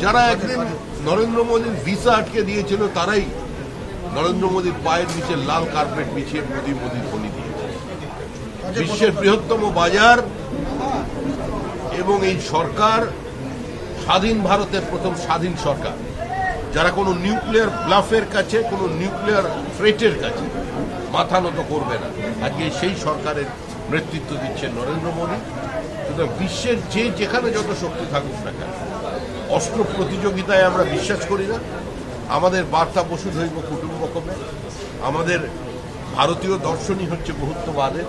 যারা একদিন নরেন্দ্র মোদীর ভিসা আটকে দিয়েছিল তারাই নরেন্দ্র মোদীর পায়ের নিচে লাল কার্পেট বিছিয়ে মোদীর ধ্বনি দিয়েছে। বিশ্বের বৃহত্তম বাজার এবং এই সরকার স্বাধীন ভারতের প্রথম স্বাধীন সরকার, যারা কোনো নিউক্লিয়ার ব্লাফের কাছে, কোনো নিউক্লিয়ার থ্রেটের কাছে মাথা নত করবে না, আজকে সেই সরকারের নেতৃত্ব দিচ্ছেন নরেন্দ্র মোদী। সুতরাং বিশ্বের যেখানে যত শক্তি থাকুক না কেন, অস্ত্র প্রতিযোগিতায় আমরা বিশ্বাস করি না। আমাদের বার্তা বসুধৈব কুটুম্বকমে, আমাদের ভারতীয় দর্শনই হচ্ছে বহুত্ববাদের।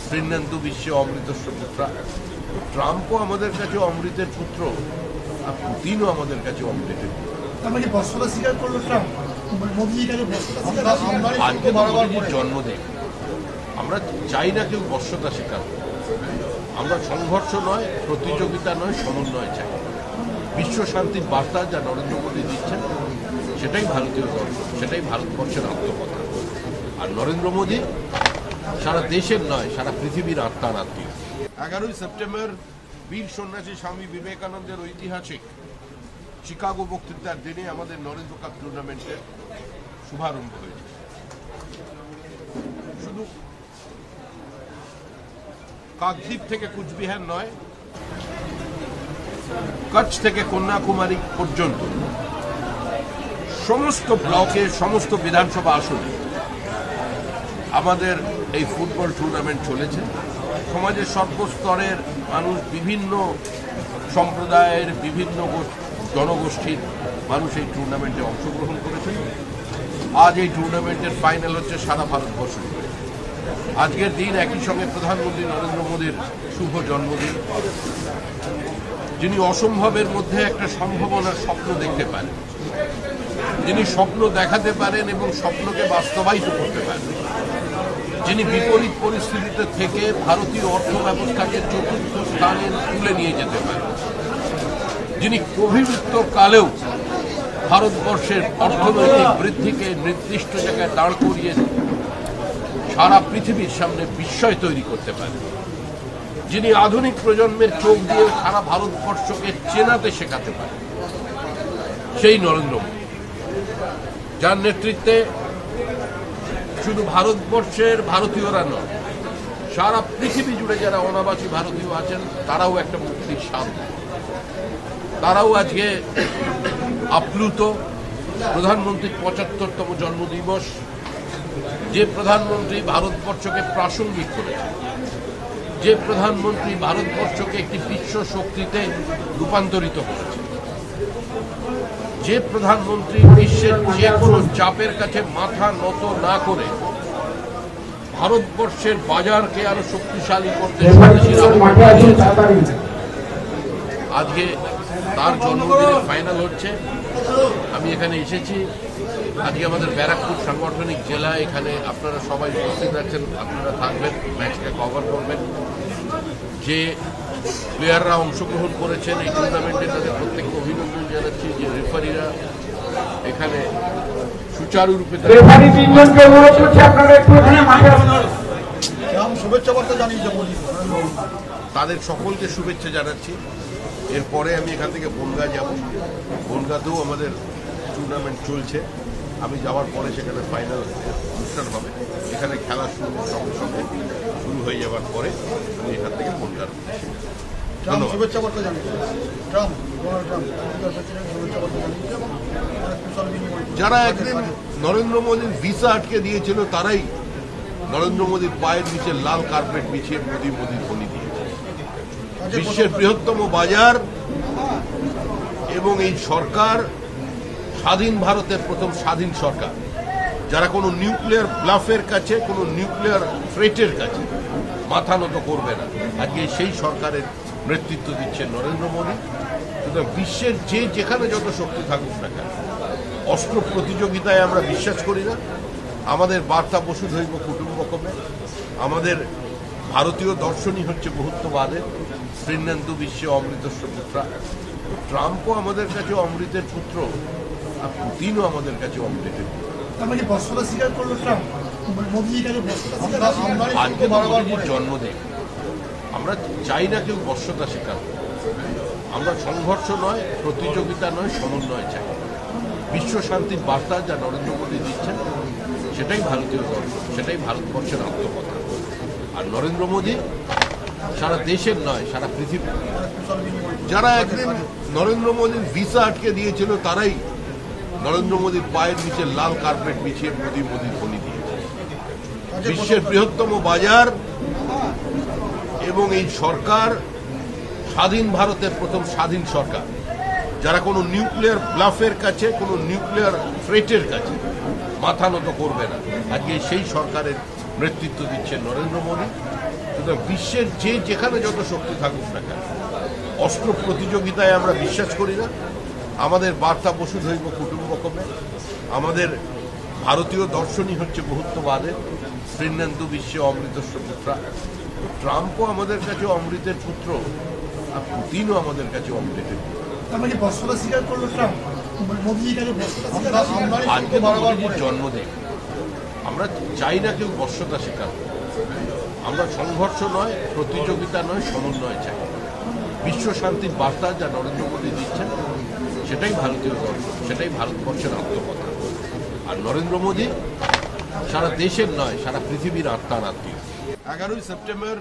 শ্রীনন্দু বিশ্বে অমৃতস্য পুত্রা। ট্রাম্পও আমাদের কাছে অমৃতের পুত্র, আর পুতিনও আমাদের কাছে অমৃতের পুত্র। আজকে মোদীজির জন্মদিন, আমরা চাই না কেউ বর্ষতা স্বীকার করে। আমরা সংঘর্ষ নয়, প্রতিযোগিতা নয়, সমন্বয় চাই। বিশ্ব শান্তির বার্তা যা নরেন্দ্র মোদী দিচ্ছেন সেটাই ভারতীয় দর্শন, সেটাই ভারতবর্ষের আত্মকথা। আর নরেন্দ্র মোদী সারা দেশের নয়, সারা পৃথিবীর আত্মার আত্মীয়। 11ই সেপ্টেম্বর বীর সন্ন্যাসী স্বামী বিবেকানন্দের ঐতিহাসিক শিকাগো বক্তৃতার দিনে আমাদের নরেন্দ্র কাপ টুর্নামেন্টের শুভারম্ভ হয়েছে। শুধু কাকদ্বীপ থেকে কুচবিহার নয়, কচ্ছ থেকে কন্যাকুমারী পর্যন্ত সমস্ত ব্লকে, সমস্ত বিধানসভা আসনে আমাদের এই ফুটবল টুর্নামেন্ট চলেছে। সমাজের সর্বস্তরের মানুষ, বিভিন্ন সম্প্রদায়ের, বিভিন্ন জনগোষ্ঠীর মানুষ এই টুর্নামেন্টে অংশগ্রহণ করেছে। আজ এই টুর্নামেন্টের ফাইনাল হচ্ছে সারা ভারতবর্ষ। আজকের দিন একই সঙ্গে প্রধানমন্ত্রী নরেন্দ্র মোদীর শুভ জন্মদিন, যিনি অসম্ভবের মধ্যে একটা সম্ভাবনার স্বপ্ন দেখতে পারেন, যিনি স্বপ্ন দেখাতে পারেন এবং স্বপ্নকে বাস্তবায়িত করতে পারেন, যিনি বিপরীত পরিস্থিতিতে থেকে ভারতীয় অর্থ ব্যবস্থাকে চতুর্থ স্থানে তুলে নিয়ে যেতে পারেন, যিনি কোভিডোত্তর কালেও ভারতবর্ষের অর্থনৈতিক বৃদ্ধিকে নির্দিষ্ট জায়গায় দাঁড় করিয়ে সারা পৃথিবীর সামনে বিস্ময় তৈরি করতে পারেন, যিনি আধুনিক প্রজন্মের চোখ দিয়ে সারা ভারতবর্ষকে চেনাতে শেখাতে পারেন, সেই নরেন্দ্র মোদী, যার নেতৃত্বে শুধু ভারতবর্ষের ভারতীয়রা নয়, সারা পৃথিবী জুড়ে যারা অনাবাসী ভারতীয় আছেন তারাও একটা মুক্তির স্বাদ, তারাও আজকে আপ্লুত। প্রধানমন্ত্রীর ৭৫তম জন্মদিবস, যে প্রধানমন্ত্রী ভারতবর্ষকে প্রাসঙ্গিক করেছে, যে প্রধানমন্ত্রী ভারতবর্ষকে একটি বিশ্ব শক্তিতে রূপান্তরিত করেছে, যে প্রধানমন্ত্রী বিশ্বের যে কোনো চাপের কাছে মাথা নত না করে ভারতবর্ষের বাজারকে আরো শক্তিশালী করতে আজকে তার জন্মদিনে ফাইনাল হচ্ছে। আমি এখানে এসেছি, আজকে আমাদের ব্যারাকপুর সাংগঠনিক জেলা, এখানে আপনারা সবাই উপস্থিত আছেন, আপনারা থাকবেন, ম্যাচকে কভার করবেন। যে প্লেয়াররা অংশগ্রহণ করেছেন এই টুর্নামেন্টে তাদের প্রত্যেককে অভিনন্দন জানাচ্ছি। যে রেফারিরা এখানে সুচারুরূপে তাদের সকলকে শুভেচ্ছা জানাচ্ছি। এরপরে আমি এখান থেকে বনগাঁ যাব, বনগাঁতেও আমাদের টুর্নামেন্ট চলছে। আমি যাওয়ার পরে সেখানে ফাইনাল অনুষ্ঠান হবে। এখানে খেলা সঙ্গে সঙ্গে শুরু হয়ে যাওয়ার পরে আমি এখান থেকে বনগাঁর শুভেচ্ছা বার্তা জানিয়েছে যারা একদিন নরেন্দ্র মোদীর ভিসা আটকে দিয়েছিল তারাই নরেন্দ্র মোদীর পায়ের নিচে লাল কার্পেট বিছিয়ে মোদীর ধ্বনি দিয়েছে। বিশ্বের বৃহত্তম বাজার এবং এই সরকার স্বাধীন ভারতের প্রথম স্বাধীন সরকার, যারা কোনো নিউক্লিয়ার ব্লাফের কাছে, কোনো নিউক্লিয়ার থ্রেটের কাছে মাথা নত করবে না, আজকে সেই সরকারের নেতৃত্ব দিচ্ছেন নরেন্দ্র মোদী। সুতরাং বিশ্বের যেখানে যত শক্তি থাকুক না কেন, অস্ত্র প্রতিযোগিতায় আমরা বিশ্বাস করি না। আমাদের বার্তা বসুধৈব কুটুম্বকমে, আমাদের ভারতীয় দর্শনই হচ্ছে বহুত্ববাদের। শ্রীনন্দু বিশ্বে অমৃতস্য পুত্রা। ট্রাম্পও আমাদের কাছে অমৃতের পুত্র, আর পুতিনও আমাদের কাছে অমৃতের পুত্র। আজকে মোদীজির জন্মদিন, আমরা চাই না কেউ বর্ষতা স্বীকার করে। আমরা সংঘর্ষ নয়, প্রতিযোগিতা নয়, সমন্বয় চাই। বিশ্ব শান্তির বার্তা যা নরেন্দ্র মোদী দিচ্ছেন সেটাই ভারতীয় দর্শন, সেটাই ভারতবর্ষের আত্মকথা। আর নরেন্দ্র মোদী সারা দেশের নয়, সারা পৃথিবী। যারা একদিন নরেন্দ্র মোদীর ভিসা আটকে দিয়েছিল তারাই নরেন্দ্র মোদীর পায়ের নিচে লাল কার্পেট বিছিয়ে মোদী ধ্বনি দিয়েছে। বিশ্বের বৃহত্তম বাজার এবং এই সরকার স্বাধীন ভারতের প্রথম স্বাধীন সরকার, যারা কোনো নিউক্লিয়ার ব্লাফের কাছে, কোনো নিউক্লিয়ার থ্রেটের কাছে মাথা নত করবে না, আজকে সেই সরকারের নেতৃত্ব দিচ্ছেন নরেন্দ্র মোদী। সুতরাং বিশ্বের যেখানে যত শক্তি থাকুক না কেন, অস্ত্র প্রতিযোগিতায় আমরা বিশ্বাস করি না। আমাদের বার্তা বসুধৈব কুটুম্বকমে, আমাদের ভারতীয় দর্শনই হচ্ছে বহুত্ববাদের, শ্রীন্যান্ত বিশ্বে অমৃতস্য পুত্রা। ট্রাম্পও আমাদের কাছে অমৃতের পুত্র, আর পুতিনও আমাদের কাছে অমৃতের পুত্র। আজকে মোদীজির জন্মদিন, আমরা চাই না কেউ বর্ষতা স্বীকার করুক। আমরা সংঘর্ষ নয়, প্রতিযোগিতা নয়, সমন্বয় চাই। বিশ্ব শান্তির বার্তা যা নরেন্দ্র মোদী দিচ্ছেন সেটাই ভারতীয় দর্শন, সেটাই ভারতবর্ষের আত্মকথা। আর নরেন্দ্র মোদী সারা দেশের নয়, সারা পৃথিবীর আত্মার আত্মীয়। 11ই সেপ্টেম্বর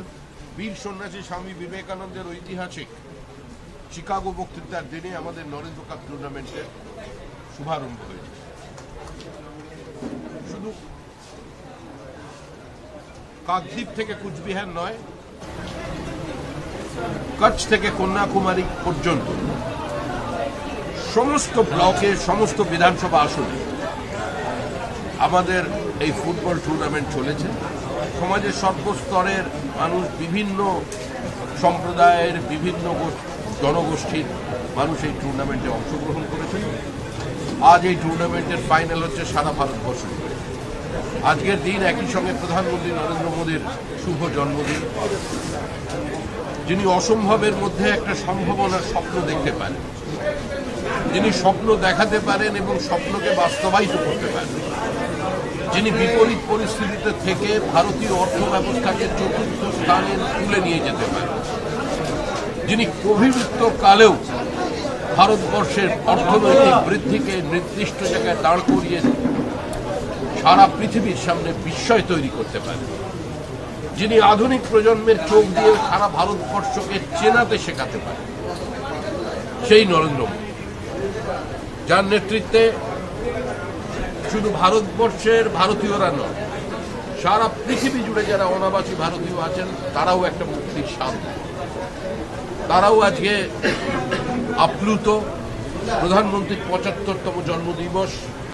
বীর সন্ন্যাসী স্বামী বিবেকানন্দের ঐতিহাসিক শিকাগো বক্তৃতার দিনে আমাদের নরেন্দ্র কাপ টুর্নামেন্টের শুভারম্ভ হয়েছে। শুধু কাকদ্বীপ থেকে কুচবিহার নয়, কচ্ছ থেকে কন্যাকুমারী পর্যন্ত সমস্ত ব্লকে, সমস্ত বিধানসভা আসনে আমাদের এই ফুটবল টুর্নামেন্ট চলেছে। সমাজের সর্বস্তরের মানুষ, বিভিন্ন সম্প্রদায়ের, বিভিন্ন জনগোষ্ঠীর মানুষ এই টুর্নামেন্টে অংশগ্রহণ করেছে। আজ এই টুর্নামেন্টের ফাইনাল হচ্ছে সারা ভারতবর্ষ। আজকের দিন একই সঙ্গে প্রধানমন্ত্রী নরেন্দ্র মোদীর শুভ জন্মদিন, যিনি অসম্ভবের মধ্যে একটা সম্ভাবনার স্বপ্ন দেখতে পারেন, যিনি স্বপ্ন দেখাতে পারেন এবং স্বপ্নকে বাস্তবায়িত করতে পারেন, যিনি বিপরীত পরিস্থিতিতে থেকে ভারতীয় অর্থ ব্যবস্থাকে চতুর্থ স্থানে তুলে নিয়ে যেতে পারেন, যিনি কোভিডোত্তরকালেও ভারতবর্ষের অর্থনৈতিক বৃদ্ধিকে নির্দিষ্ট জায়গায় দাঁড় করিয়ে সারা পৃথিবীর সামনে বিস্ময় তৈরি করতে পারেন, যিনি আধুনিক প্রজন্মের চোখ দিয়ে সারা ভারতবর্ষকে চেনাতে শেখাতে পারেন, সেই নরেন্দ্র মোদী, যার নেতৃত্বে শুধু ভারতবর্ষের ভারতীয়রা নয়, সারা পৃথিবী জুড়ে যারা অনাবাসী ভারতীয় আছেন তারাও একটা মুক্তির স্বাদ, তারাও আজকে আপ্লুত। প্রধানমন্ত্রীর ৭৫তম জন্মদিবস